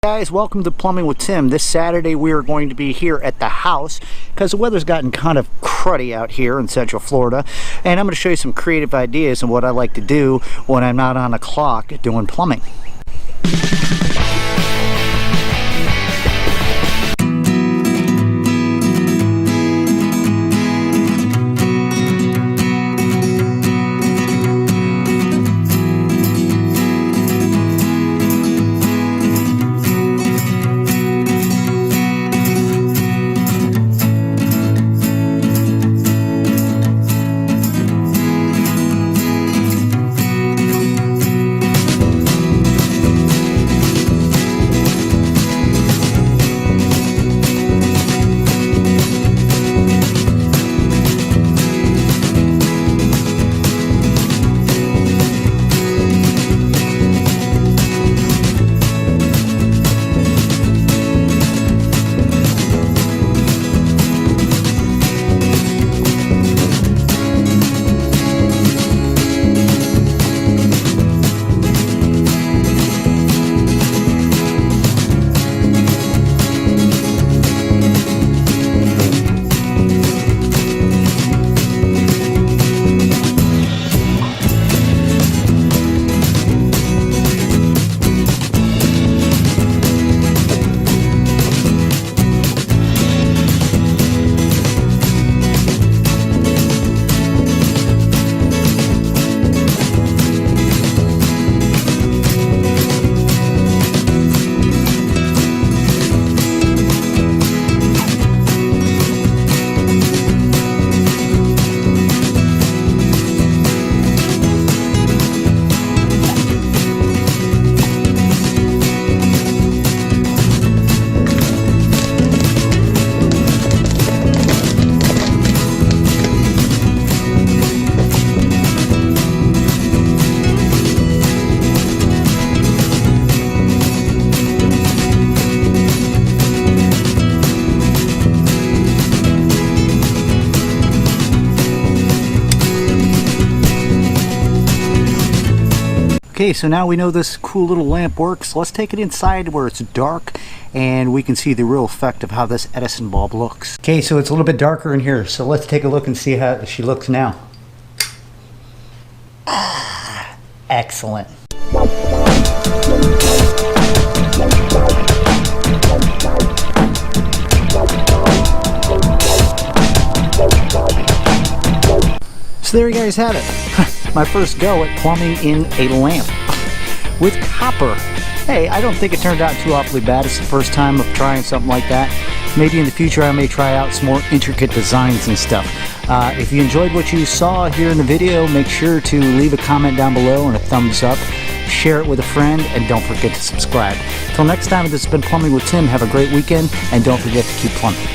Guys, welcome to Plumbing with Tim. This Saturday we are going to be here at the house because the weather's gotten kind of cruddy out here in Central Florida, and I'm going to show you some creative ideas and what I like to do when I'm not on a clock doing plumbing. Okay, so now we know this cool little lamp works. Let's take it inside where it's dark and we can see the real effect of how this Edison bulb looks. Okay, so it's a little bit darker in here, so let's take a look and see how she looks now. Ah, excellent. So there you guys have it. My first go at plumbing in a lamp with copper. Hey, I don't think it turned out too awfully bad. It's the first time of trying something like that. Maybe in the future I may try out some more intricate designs and stuff. If you enjoyed what you saw here in the video, make sure to leave a comment down below and a thumbs up. Share it with a friend, and don't forget to subscribe. Till next time, this has been Plumbing with Tim. Have a great weekend, and don't forget to keep plumbing.